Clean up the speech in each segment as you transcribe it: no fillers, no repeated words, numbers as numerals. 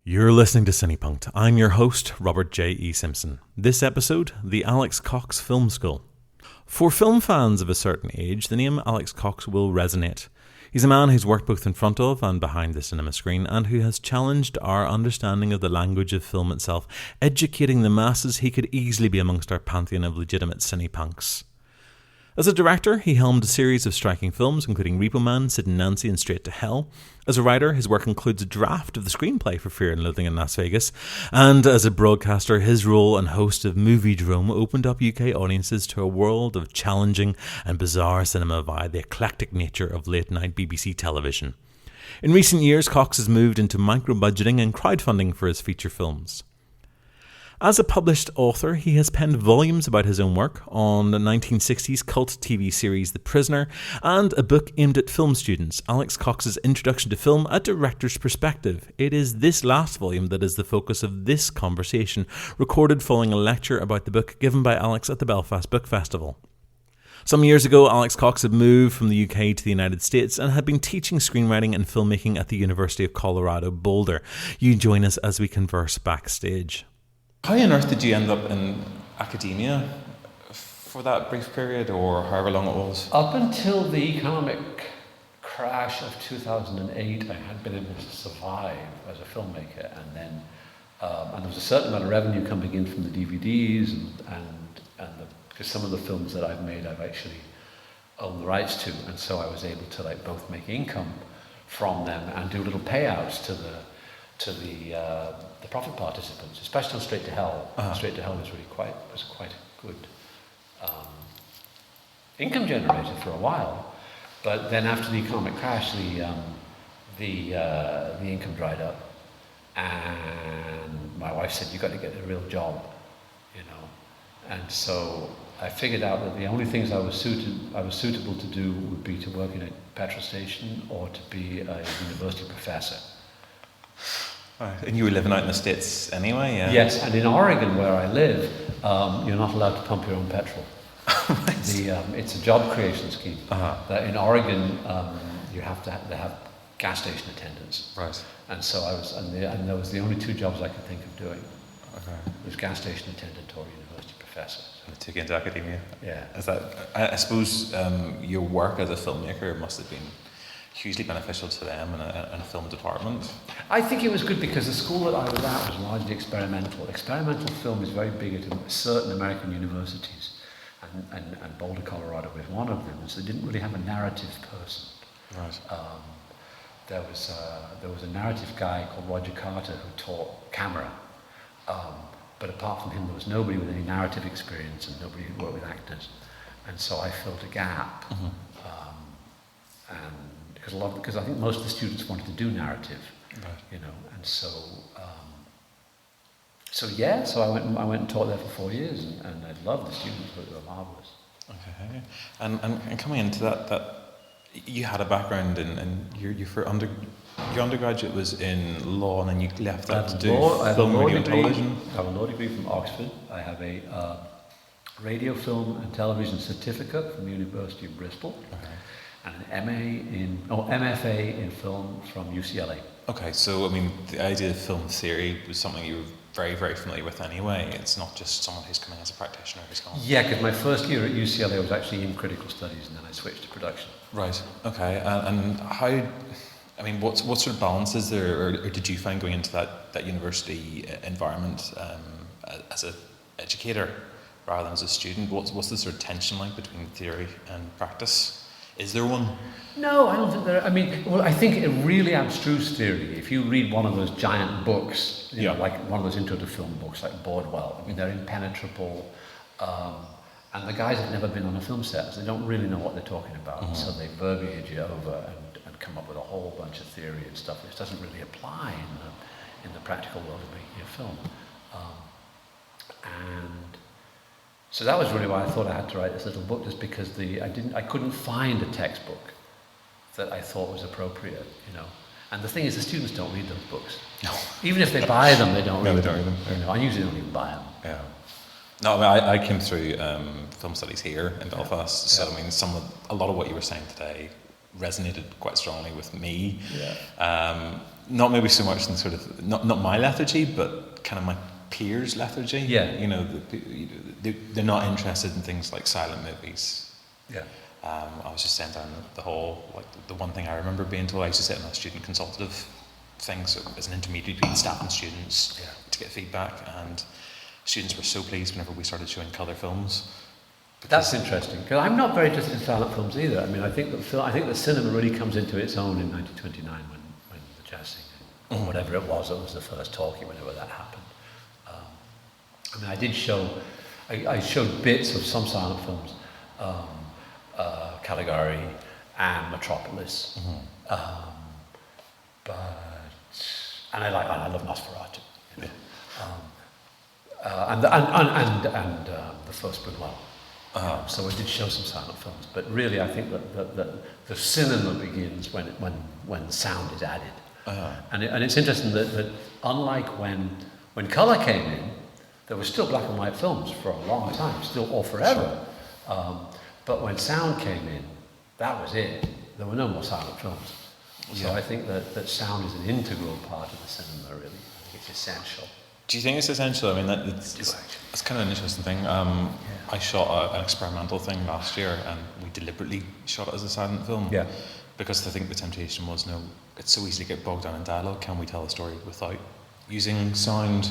You're listening to Cinepunked. I'm your host, Robert J. E. Simpson. This episode, the Alex Cox Film School. For film fans of a certain age, the name Alex Cox will resonate. He's a man who's worked both in front of and behind the cinema screen, and who has challenged our understanding of the language of film itself, educating the masses. He could easily be amongst our pantheon of legitimate cinepunks. As a director, he helmed a series of striking films, including Repo Man, Sid and Nancy, and Straight to Hell. As a writer, his work includes a draft of the screenplay for Fear and Loathing in Las Vegas. And as a broadcaster, his role and host of Moviedrome opened up UK audiences to a world of challenging and bizarre cinema via the eclectic nature of late-night BBC television. In recent years, Cox has moved into micro-budgeting and crowdfunding for his feature films. As a published author, he has penned volumes about his own work on the 1960s cult TV series The Prisoner, and a book aimed at film students, Alex Cox's Introduction to Film, A Director's Perspective. It is this last volume that is the focus of this conversation, recorded following a lecture about the book given by Alex at the Belfast Book Festival. Some years ago, Alex Cox had moved from the UK to the United States and had been teaching screenwriting and filmmaking at the University of Colorado, Boulder. You join us as we converse backstage. How on earth did you end up in academia for that brief period, or however long it was? Up until the economic crash of 2008, I had been able to survive as a filmmaker, and then and there was a certain amount of revenue coming in from the DVDs, because some of the films that I've made, I've actually owned the rights to, and so I was able to both make income from them and do little payouts to the profit participants, especially on Straight to Hell. Straight to Hell was quite a good income generator for a while, but then after the economic crash, the income dried up, and my wife said, "You got to get a real job," and so I figured out that the only things I was suitable to do would be to work in a petrol station or to be a university professor. And you were living out in the States anyway, yeah? Yes, and in Oregon, where I live, you're not allowed to pump your own petrol. It's a job creation scheme. That in Oregon, they have gas station attendants. Right. And so I was, and there was the only two jobs I could think of doing. Okay. It was gas station attendant or university professor. So it took you into academia. Yeah. Is that? I suppose your work as a filmmaker must have been hugely beneficial to them in a film department. I think it was good because the school that I was at was largely experimental. Experimental film is very big at certain American universities, and Boulder, Colorado was one of them. So they didn't really have a narrative person. Right. There was a narrative guy called Roger Carter who taught camera, but apart from him, there was nobody with any narrative experience and nobody who worked with actors, and so I filled a gap. Mm-hmm. Because I think most of the students wanted to do narrative, right. And so I went and taught there for 4 years, and I loved the students, but they were marvelous. Okay, and coming into that you had a background in your undergraduate was in law, and then you left that to do film, radio, and television. I have a law degree from Oxford. I have a radio, film, and television certificate from the University of Bristol. Okay. And an MFA in film from UCLA. Okay, so the idea of film theory was something you were very, very familiar with anyway. It's not just someone who's coming as a practitioner who's gone. Yeah, because my first year at UCLA was actually in critical studies, and then I switched to production. Right. Okay. And how? What sort of balance is there, or did you find going into that university environment as an educator rather than as a student? What's the sort of tension like between theory and practice? Is there one? No, I don't think there. I think a really abstruse theory. If you read one of those giant books, like one of those intro to film books, like Bordwell, they're impenetrable, and the guys have never been on a film set, so they don't really know what they're talking about. Mm-hmm. So they verbiage it over and come up with a whole bunch of theory and stuff which doesn't really apply in the practical world of making a film. So that was really why I thought I had to write this little book, just because I couldn't find a textbook that I thought was appropriate, And the thing is, the students don't read those books. No. Even if they buy them, they don't read them. They don't read them. I usually don't even buy them. Yeah. No, I came through film studies here in Belfast, so a lot of what you were saying today resonated quite strongly with me. Yeah. not maybe so much in sort of not my lethargy, but kind of my peers' lethargy. Yeah. You know, they're not interested in things like silent movies. Yeah. I was just saying down the hall, like the one thing I remember being told, I used to sit in a student consultative thing, so as an intermediary between staff and students to get feedback, and students were so pleased whenever we started showing colour films. That's interesting, because I'm not very interested in silent films either. I mean, I think that cinema really comes into its own in 1929 when the jazz singing, or whatever it was the first talkie, whenever that happened. I mean, I showed bits of some silent films, Caligari and Metropolis, and I love Nosferatu, you know. And the first Buñuel. So I did show some silent films, but really I think that the cinema begins when sound is added. And it's interesting that unlike when colour came in, there were still black and white films for a long time, still or forever. But when sound came in, that was it. There were no more silent films. So I think that sound is an integral part of the cinema, really. I think it's essential. Do you think it's essential? I mean, it's kind of an interesting thing. I shot an experimental thing last year, and we deliberately shot it as a silent film. Yeah. Because I think the temptation was, it's so easy to get bogged down in dialogue. Can we tell a story without using sound?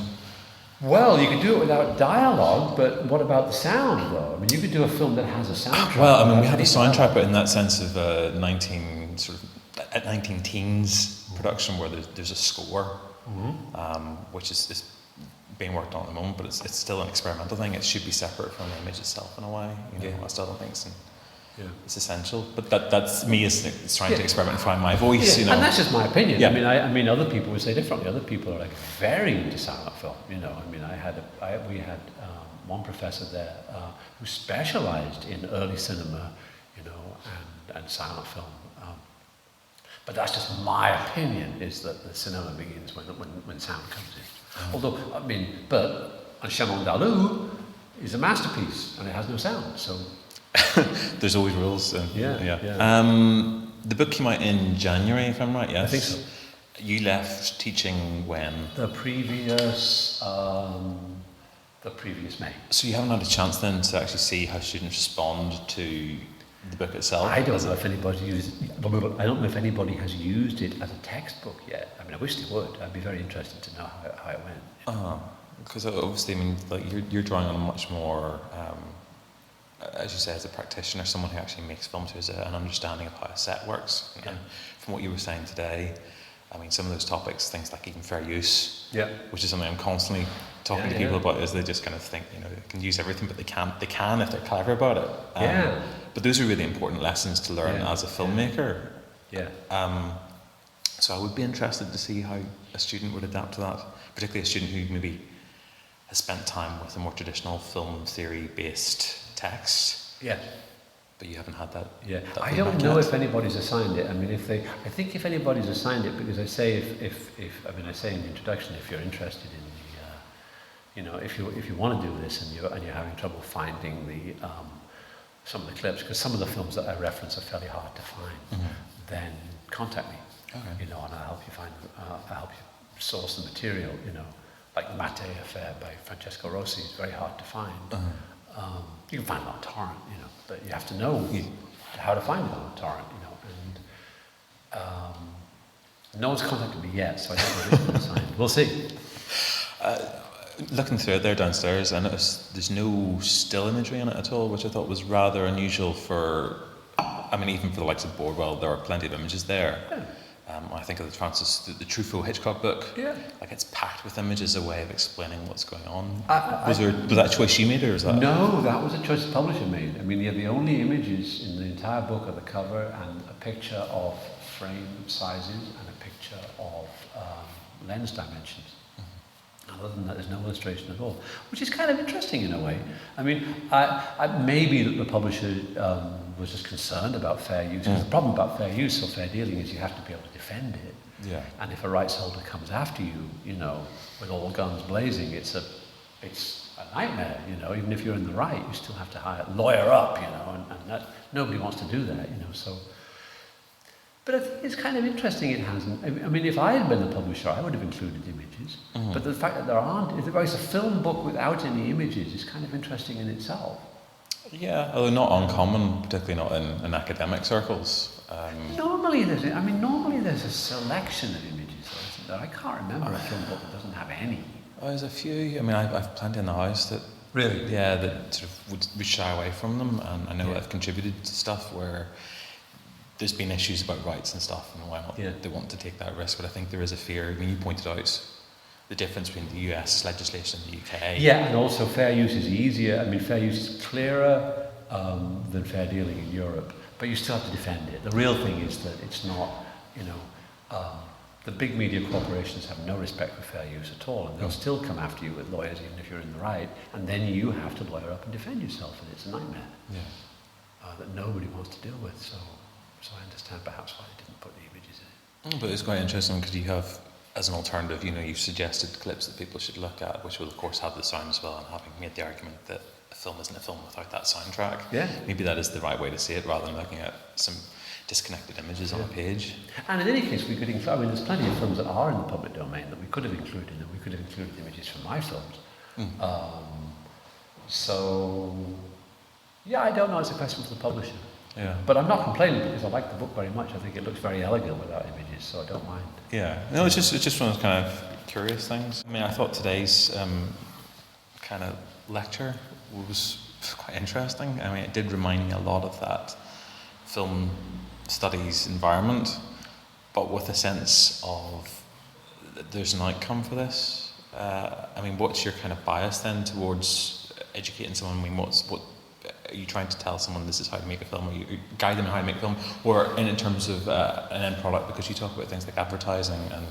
Well, you could do it without dialogue, but what about the sound, though? I mean, you could do a film that has a soundtrack. Well, I mean, we had a soundtrack, but in that sense of 19 teens production, where there's a score, which is being worked on at the moment, but it's still an experimental thing. It should be separate from the image itself in a way. I still don't think it's essential. But that's me as trying to experiment and find my voice. Yeah. And that's just my opinion. Yeah. I mean, other people would say differently. Other people are like very into silent film. I mean, we had one professor there who specialised in early cinema, and silent film. But that's just my opinion, is that the cinema begins when sound comes in. Although, I mean, but Un Chien Andalou is a masterpiece, and it has no sound, so... There's always rules. Yeah. The book came out in January, if I'm right, yes? I think so. You left teaching when? The previous May. So you haven't had a chance then to actually see how students respond to the book itself? I don't know if anybody has used it as a textbook yet. I mean, I wish they would. I'd be very interested to know how it went. Because obviously, I mean, like you're drawing on a much more, as you say, as a practitioner, someone who actually makes films, who has an understanding of how a set works. And from what you were saying today, I mean, some of those topics, things like even fair use, which is something I'm constantly talking to people about, is they just kind of think, they can use everything, but they can if they're clever about it. But those are really important lessons to learn as a filmmaker. So I would be interested to see how a student would adapt to that, particularly a student who maybe has spent time with a more traditional film theory-based text. But you haven't had that. I don't know if anybody's assigned it. I mean, I think if anybody's assigned it, because I say I say in the introduction, if you're interested in if you want to do this and you're having trouble finding some of the clips, because some of the films that I reference are fairly hard to find, then contact me. And I'll help you find. I'll help you source the material. Like the Mattei Affair by Francesco Rossi is very hard to find. You can find it on torrent, but you have to know how to find it on torrent, and no one's contacted me yet, so I don't know if it's been assigned. We'll see. Looking through it there downstairs, I noticed there's no still imagery in it at all, which I thought was rather unusual for, even for the likes of Bordwell, there are plenty of images there. I think of the Truffaut Hitchcock book. Like it's packed with images, a way of explaining what's going on. Was that a choice you made, or was that? No, that was a choice the publisher made. I mean, the only images in the entire book are the cover and a picture of frame sizes and a picture of lens dimensions. Other than that, there's no illustration at all, which is kind of interesting in a way. I mean, maybe the publisher was just concerned about fair use. Because the problem about fair use or fair dealing is you have to be able to defend it. And if a rights holder comes after you, with all guns blazing, it's a nightmare. Even if you're in the right, you still have to lawyer up. And that, nobody wants to do that. So But I think it's kind of interesting it hasn't. I mean, if I had been the publisher, I would have included images. Mm-hmm. But the fact that there aren't, if it's a film book without any images, is kind of interesting in itself. Yeah, although not uncommon, particularly not in academic circles. Normally there's a selection of images, though, isn't there? I can't remember a film book that doesn't have any. Oh, there's a few. I mean, I've plenty in the house that Really? yeah, that sort of would shy away from them, and I know Yeah. I've contributed to stuff where there's been issues about rights and stuff, and why not they want to take that risk. But I think there is a fear. I mean, you pointed out the difference between the US legislation and the UK. Yeah, and also fair use is easier. I mean, fair use is clearer than fair dealing in Europe, but you still have to defend it. The real thing is that it's not, the big media corporations have no respect for fair use at all, and they'll still come after you with lawyers even if you're in the right, and then you have to lawyer up and defend yourself, and it's a nightmare that nobody wants to deal with. So I understand perhaps why they didn't put the images in it. But it's quite interesting because you have, as an alternative, you've suggested clips that people should look at, which will of course have the sound as well, and having made the argument that a film isn't a film without that soundtrack. Yeah. Maybe that is the right way to see it, rather than looking at some disconnected images on a page. And in any case, we could include, I mean, there's plenty of films that are in the public domain that we could have included, and we could have included images from my films. So, yeah, I don't know, it's a question for the publisher. Yeah. But I'm not complaining because I like the book very much. I think it looks very elegant without images, so I don't mind. Yeah. No, it's just one of those kind of curious things. I mean, I thought today's kind of lecture was quite interesting. I mean, it did remind me a lot of that film studies environment, but with a sense of there's an outcome for this. I mean, what's your kind of bias then towards educating someone? I mean, what are you trying to tell someone this is how to make a film, or you guide them in how to make a film, or in terms of an end product? Because you talk about things like advertising and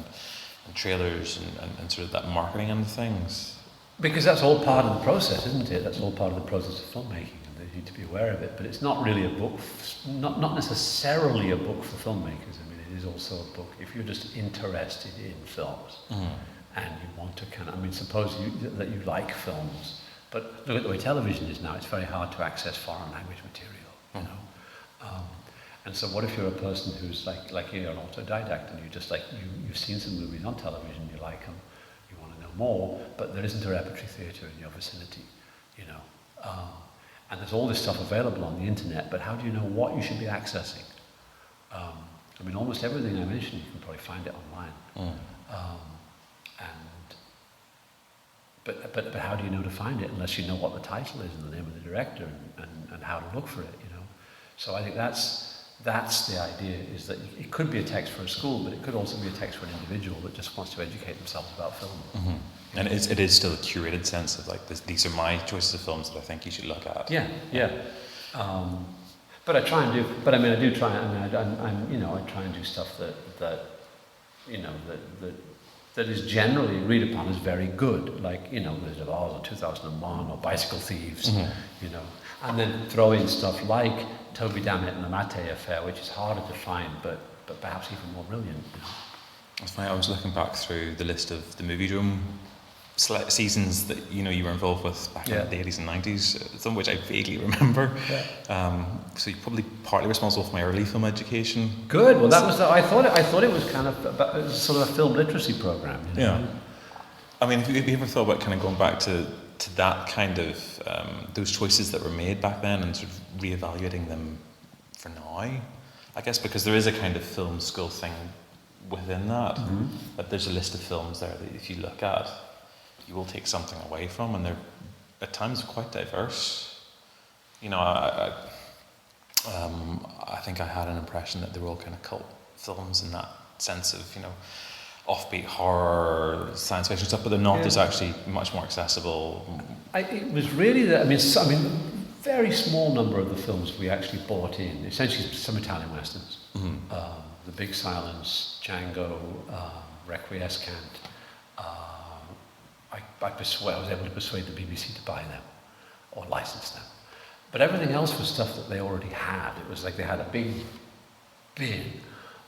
trailers and sort of that marketing end of things. Because that's all part of the process, isn't it? That's all part of the process of filmmaking, and they need to be aware of it. But it's not really a book, not necessarily a book for filmmakers. I mean, it is also a book if you're just interested in films and you want to suppose that you like films. But look at the way television is now. It's very hard to access foreign language material, And so what if you're a person who's like you're an autodidact, and you just you've seen some movies on television, you like them, you want to know more, but there isn't a repertory theatre in your vicinity, and there's all this stuff available on the internet, but how do you know what you should be accessing? I mean, almost everything I mentioned, you can probably find it online. But how do you know to find it unless you know what the title is and the name of the director and how to look for it, So I think that's the idea, is that it could be a text for a school, but it could also be a text for an individual that just wants to educate themselves about film. Mm-hmm. And it is still a curated sense of these are my choices of films that I think you should look at. Yeah. But I try and do. But I mean, I do try. I try and do stuff that is generally agreed upon as very good, like Wizard of Oz or 2001 or Bicycle Thieves, and then throw in stuff like Toby Dammit and the Mattei Affair, which is harder to find, but perhaps even more brilliant. It's funny, I was looking back through the list of the Movie Dome seasons that you were involved with back in the 80s and 90s, some of which I vaguely remember. So you're probably partly responsible for my early film education. Good. Well, that was. I thought it was kind of sort of a film literacy program. Yeah. I mean, have you ever thought about kind of going back to that kind of those choices that were made back then and sort of reevaluating them for now? I guess because there is a kind of film school thing within that. Mm-hmm. That there's a list of films there that if you look at, you will take something away from, and they're at times quite diverse. I think I had an impression that they were all kind of cult films in that sense of, offbeat horror, science fiction stuff, but they're not. There's actually much more accessible. It was really that. Very small number of the films we actually bought in. Essentially, some Italian westerns. Mm-hmm. The Big Silence, Django, Requiescant. I was able to persuade the BBC to buy them or license them. But everything else was stuff that they already had. It was like they had a big bin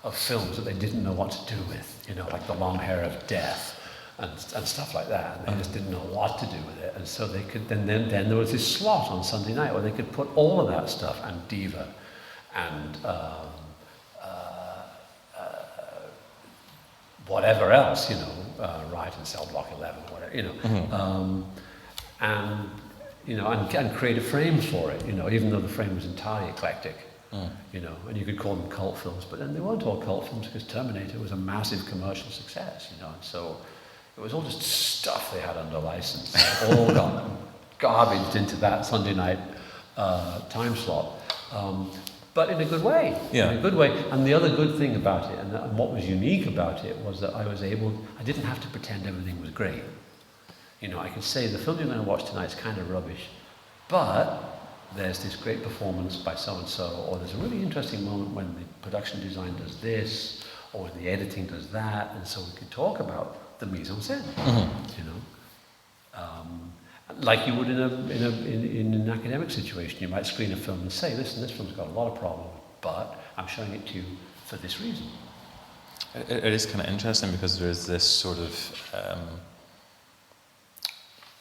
of films that they didn't know what to do with, like The Long Hair of Death and stuff like that. And they just didn't know what to do with it. And so they could, then there was this slot on Sunday night where they could put all of that stuff, and Diva and whatever else, write in cell block 11, whatever, and and create a frame for it, even though the frame was entirely eclectic, and you could call them cult films, but then they weren't all cult films because Terminator was a massive commercial success, and so it was all just stuff they had under license, all got garbaged into that Sunday night time slot. But in a good way, in a good way. And the other good thing about it, and what was unique about it, was that I didn't have to pretend everything was great. I could say, the film you're going to watch tonight is kind of rubbish, but there's this great performance by so-and-so, or there's a really interesting moment when the production design does this, or when the editing does that, and so we could talk about the mise en scène, like you would in an academic situation. You might screen a film and say, listen, this film's got a lot of problems, but I'm showing it to you for this reason. It is kind of interesting because there is this sort of,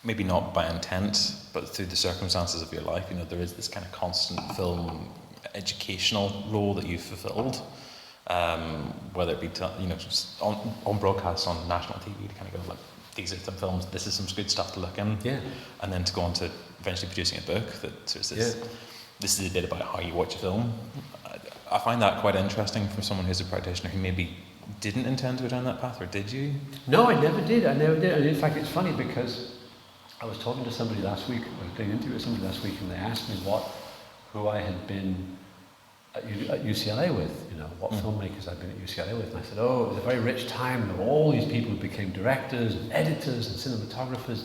maybe not by intent, but through the circumstances of your life, there is this kind of constant film educational role that you've fulfilled, whether it be just on broadcast on national TV to kind of go like, these are some films, this is some good stuff to look in, and then to go on to eventually producing a book that sort of says, this is a bit about how you watch a film. I find that quite interesting from someone who's a practitioner who maybe didn't intend to go down that path, or did you? No, I never did. And in fact, it's funny because I was talking to somebody last week, I was doing an interview with somebody last week, and they asked me who I had been at UCLA with, what filmmakers I'd been at UCLA with. And I said, it was a very rich time. There were all these people who became directors and editors and cinematographers.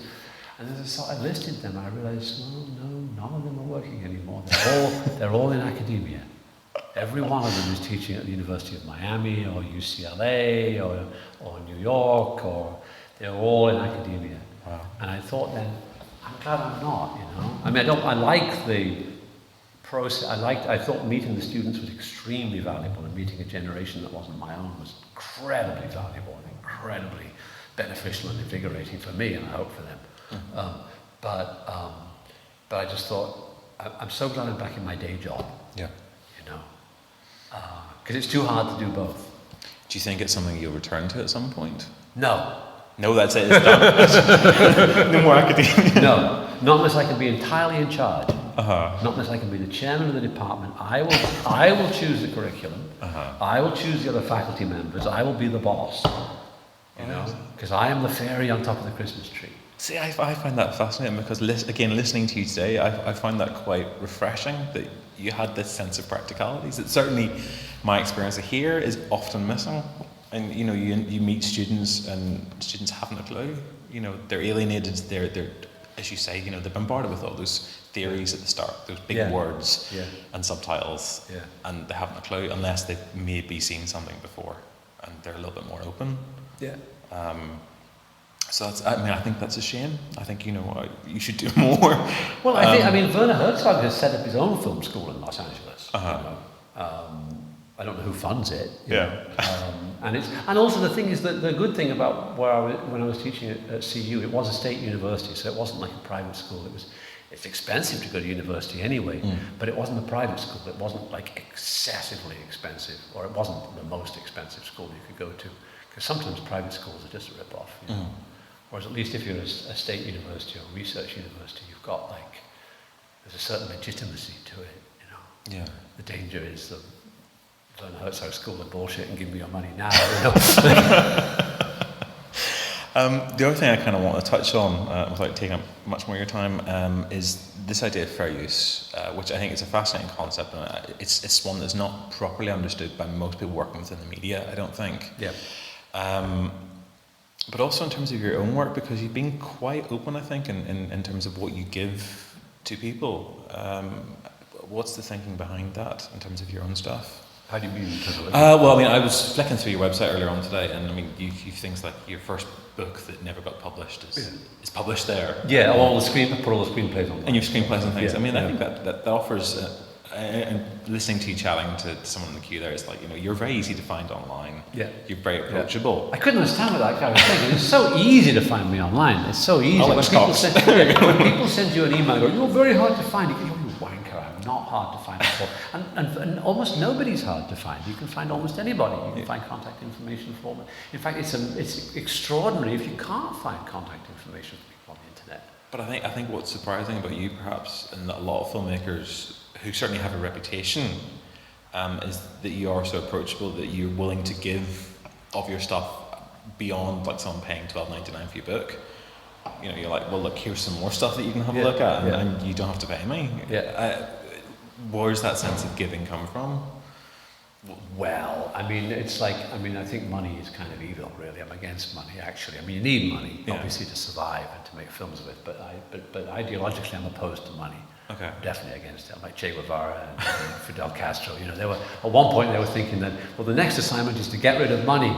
And as I listed them, I realized, no, none of them are working anymore. They're all in academia. Every one of them is teaching at the University of Miami or UCLA or New York, or they're all in academia. Wow. And I thought then, I'm glad I'm not, I mean, I like the process. I thought meeting the students was extremely valuable, and meeting a generation that wasn't my own was incredibly valuable and incredibly beneficial and invigorating for me, and I hope for them. But I just thought, I'm so glad I'm back in my day job. Yeah. Because it's too hard to do both. Do you think it's something you'll return to at some point? No. No, that's it. It's done. No more academia. No, not unless I can be entirely in charge. Uh-huh. Not unless I can be the chairman of the department. I will choose the curriculum. Uh-huh. I will choose the other faculty members. I will be the boss. Because I am the fairy on top of the Christmas tree. See, I find that fascinating because, listening to you today, I find that quite refreshing that you had this sense of practicalities. That certainly my experience here is often missing. And you meet students, and students haven't a clue. They're alienated. They're as you say, they're bombarded with all those theories at the start, those big words and subtitles, and they haven't a clue unless they've maybe seen something before, and they're a little bit more open. Yeah. So I think that's a shame. I think you should do more. Well, I think Werner Herzog has set up his own film school in Los Angeles. I don't know who funds it. And also the thing is that the good thing about when I was teaching at CU, it was a state university, so it wasn't like a private school. It's expensive to go to university anyway, but it wasn't a private school. It wasn't like excessively expensive, or it wasn't the most expensive school you could go to, because sometimes private schools are just a rip-off. Whereas at least if you're a state university or a research university, you've got there's a certain legitimacy to it. Yeah. The danger is that Werner Herzog School of bullshit and give me your money now. The other thing I kind of want to touch on, without taking up much more of your time, is this idea of fair use, which I think is a fascinating concept, and it's one that's not properly understood by most people working within the media, I don't think. Yeah. But also in terms of your own work, because you've been quite open, I think, in terms of what you give to people. What's the thinking behind that in terms of your own stuff? How do you mean? Well, I was flicking through your website earlier on today, and you things like your first book that never got published is published there. Yeah, put all the screenplays on. And your screenplays and things. Yeah, I think that offers. And listening to you chatting to someone in the queue there, it's like you're very easy to find online. Yeah. You're very approachable. I couldn't understand what that guy was saying. It's so easy to find me online. It's so easy. When people send you an email, and go, "You're very hard to find." You go, "You wanker! not hard to find people. And almost nobody's hard to find. You can find almost anybody. You can find contact information for them. In fact, it's extraordinary if you can't find contact information for people on the internet. But I think what's surprising about you, perhaps, and a lot of filmmakers who certainly have a reputation, is that you are so approachable, that you're willing to give of your stuff beyond like someone paying $12.99 for your book. You know, you're like, well, look, here's some more stuff that you can have a look at, and you don't have to pay me. Where's that sense of giving come from? Well, I mean, it's like, I think money is kind of evil, really. I'm against money, actually. I mean, you need money, obviously, to survive and to make films with, but ideologically, I'm opposed to money. Okay. I'm definitely against it. I'm like Che Guevara and Fidel Castro. You know, they were at one point they were thinking that, well, the next assignment is to get rid of money.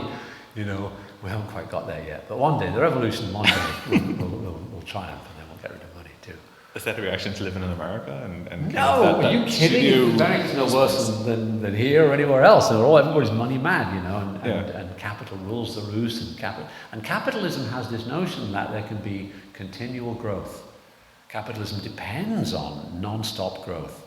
You know, we haven't quite got there yet, but one day the revolution will triumph, and then we'll get rid of money too. Is that a reaction to living in America? And no, are you kidding? America's no worse than here or anywhere else. Everybody's money mad, you know, and capital rules the roost, and capitalism has this notion that there can be continual growth. Capitalism depends on non-stop growth,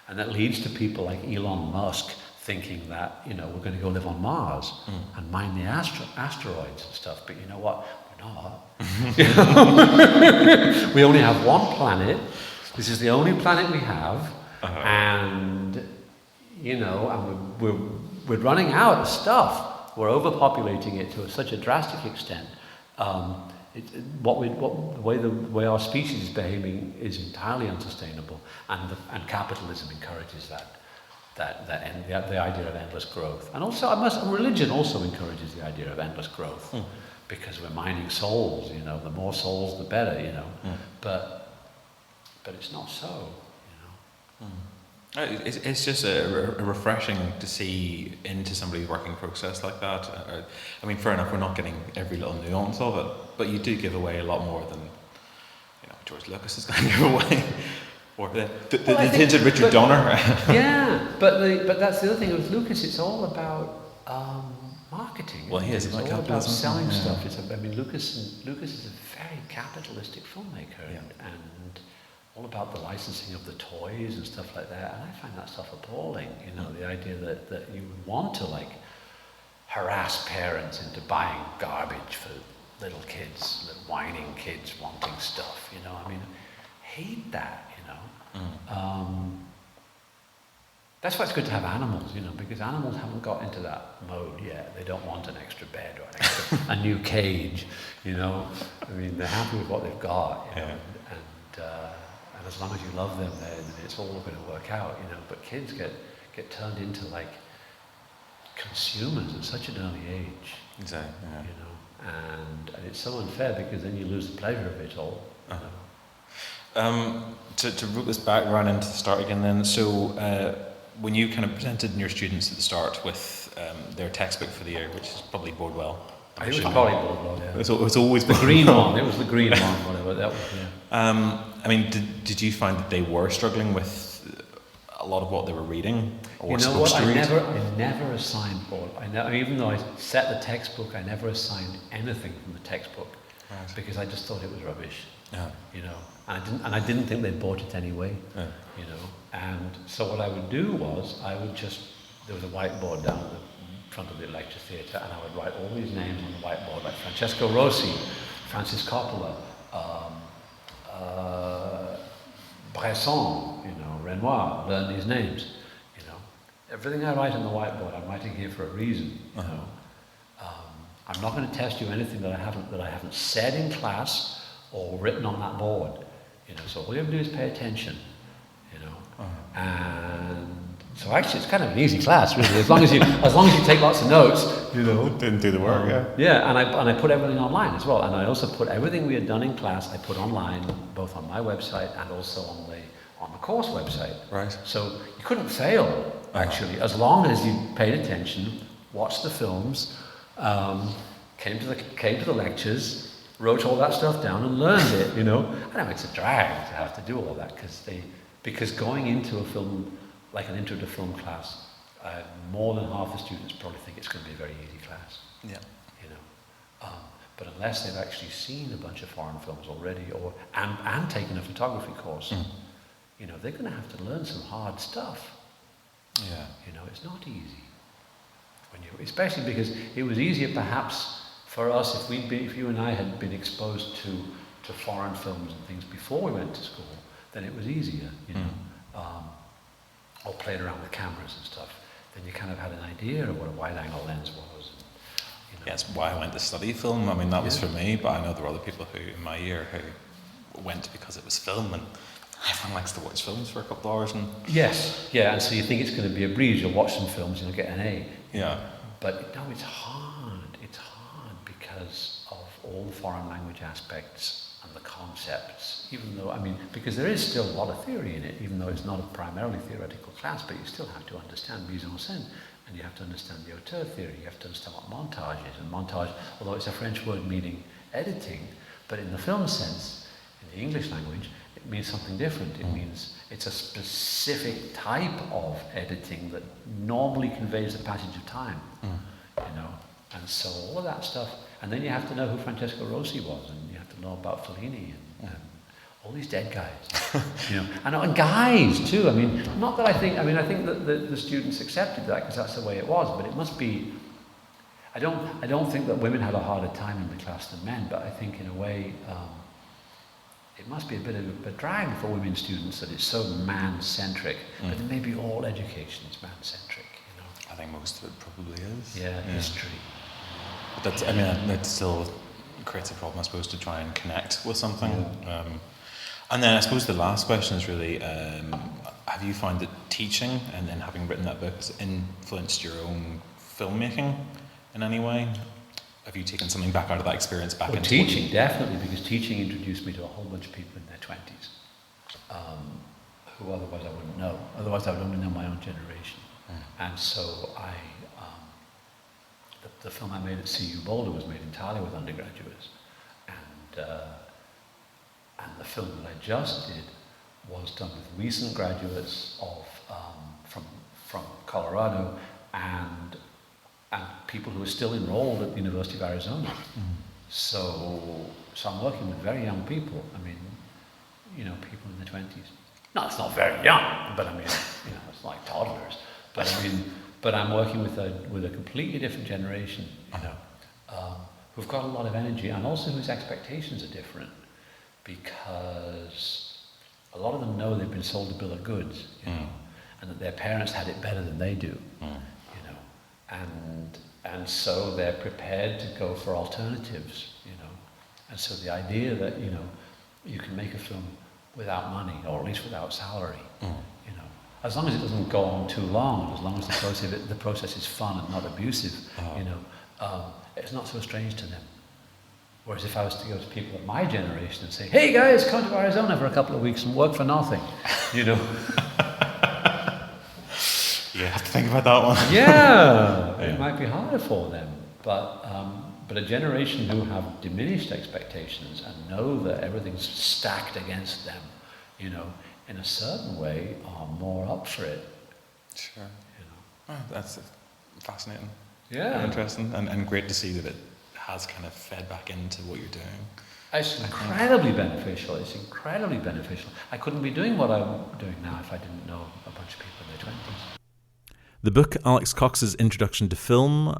and that leads to people like Elon Musk thinking that, you know, we're going to go live on Mars and mine the asteroids and stuff. But you know what? We're not. We only have one planet. This is the only planet we have, and you know, and we're running out of stuff. We're overpopulating it to such a drastic extent. The way our species is behaving is entirely unsustainable, and capitalism encourages the idea of endless growth. And also, religion also encourages the idea of endless growth, because we're mining souls. You know, the more souls, the better. You know, but it's not so. You know. It's just a refreshing to see into somebody's working process like that. I mean, fair enough, we're not getting every little nuance of it, but you do give away a lot more than, you know, George Lucas is going to give away, or the tinted Richard Donner. Yeah, but that's the other thing with Lucas. It's all about marketing. Well, he is it's about all about selling stuff. Lucas is a very capitalistic filmmaker, and all about the licensing of the toys and stuff like that, and I find that stuff appalling. You know, the idea that you would want to like harass parents into buying garbage for little kids, little whining kids wanting stuff. You know, I mean, I hate that. You know, that's why it's good to have animals. You know, because animals haven't got into that mode yet. They don't want an extra bed or a new cage. You know, I mean, they're happy with what they've got. You know? And as long as you love them, then it's all going to work out, you know. But kids get turned into like consumers at such an early age. Exactly. Yeah. You know, and it's so unfair because then you lose the pleasure of it all. You know? To root this back, run into the start again. Then, so when you kind of presented your students at the start with their textbook for the year, which is probably Bordwell. It was probably Bordwell, yeah. It was always the green one. It was the green one, whatever that was. Yeah. I mean, did you find that they were struggling with a lot of what they were reading? Or you know what? I never assigned even though I set the textbook, I never assigned anything from the textbook because I just thought it was rubbish. Yeah. You know, and I didn't think they'd bought it anyway. Yeah. You know, and so what I would do was there was a whiteboard down the front of the lecture theatre, and I would write all these names on the whiteboard, like Francesco Rossi, Francis Coppola, Bresson, you know, Renoir. Learn these names, you know. Everything I write on the whiteboard, I'm writing here for a reason. You know, I'm not going to test you anything that I haven't said in class or written on that board. You know, so all you have to do is pay attention. You know, and so actually it's kind of an easy class, really, as long as you take lots of notes, you know. Didn't do the work, Yeah, and I put everything online as well, and I also put everything we had done in class. I put online, both on my website and also on the course website. Right. So you couldn't fail actually, as long as you paid attention, watched the films, came to the lectures, wrote all that stuff down, and learned it. You know, I know it's a drag to have to do all that because going into a film, like an intro to film class, more than half the students probably think it's going to be a very easy class. Yeah. You know, but unless they've actually seen a bunch of foreign films already, and taken a photography course, they're going to have to learn some hard stuff. Yeah. It's not easy. Especially because it was easier perhaps for us if you and I had been exposed to foreign films and things before we went to school, then it was easier, or played around with cameras and stuff. Then you kind of had an idea of what a wide-angle lens was. Yeah, that's why I went to study film. I mean, that was for me, but I know there were other people who, in my year, who went because it was film, and everyone likes to watch films for a couple of hours. And yes, yeah, and so you think it's going to be a breeze. You'll watch some films and you'll get an A. Yeah. But no, it's hard. It's hard because of all the foreign language aspects and the concepts, because there is still a lot of theory in it, even though it's not a primarily theoretical class, but you still have to understand mise en scène, and you have to understand the auteur theory, you have to understand what montage is, and montage, although it's a French word meaning editing, but in the film sense, in the English language, it means something different. It means it's a specific type of editing that normally conveys the passage of time, and so all of that stuff, and then you have to know who Francesco Rossi was, and you have to know about Fellini and all these dead guys, and guys too. Not that I think that the students accepted that because that's the way it was, but it must be. I don't think that women have a harder time in the class than men, but I think in a way it must be a bit of a drag for women students that it's so man-centric. But maybe all education is man-centric. I think most of it probably is. Yeah, history. But that still creates a problem, I suppose, to try and connect with something. Yeah. And then I suppose the last question is really, have you found that teaching and having written that book has influenced your own filmmaking in any way? Have you taken something back out of that experience into teaching? Definitely, because teaching introduced me to a whole bunch of people in their 20s, who otherwise I wouldn't know. Otherwise I would only know my own generation. And so the film I made at CU Boulder was made entirely with undergraduates, and the film that I just did was done with recent graduates from Colorado and people who are still enrolled at the University of Arizona. So I'm working with very young people. People in their 20s. No, it's not very young, but it's like toddlers. But I'm working with a completely different generation, who've got a lot of energy, and also whose expectations are different, because a lot of them know they've been sold a bill of goods, and that their parents had it better than they do, and so they're prepared to go for alternatives, and so the idea that you can make a film without money, or at least without salary, as long as it doesn't go on too long, as long as the process is fun and not abusive, it's not so strange to them. Whereas if I was to go to people of my generation and say, "Hey guys, come to Arizona for a couple of weeks and work for nothing," You have to think about that one. Yeah, it might be harder for them. But a generation who have diminished expectations and know that everything's stacked against them, in a certain way, are more up for it. Sure. That's fascinating. Yeah. Interesting, and great to see that it has kind of fed back into what you're doing. It's incredibly beneficial. I couldn't be doing what I'm doing now if I didn't know a bunch of people in their 20s. The book, Alex Cox's Introduction to Film,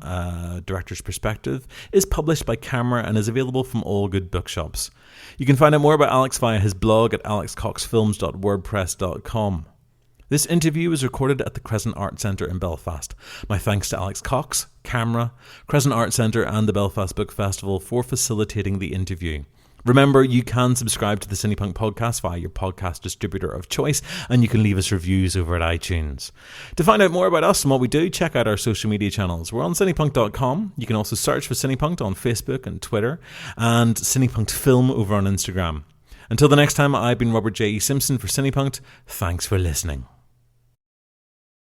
Director's Perspective, is published by Camera and is available from all good bookshops. You can find out more about Alex via his blog at alexcoxfilms.wordpress.com. This interview was recorded at the Crescent Art Centre in Belfast. My thanks to Alex Cox, Camera, Crescent Art Centre and the Belfast Book Festival for facilitating the interview. Remember, you can subscribe to the Cinepunk podcast via your podcast distributor of choice, and you can leave us reviews over at iTunes. To find out more about us and what we do, check out our social media channels. We're on cinepunk.com. You can also search for Cinepunk on Facebook and Twitter, and Cinepunk Film over on Instagram. Until the next time, I've been Robert J. E. Simpson for Cinepunk. Thanks for listening.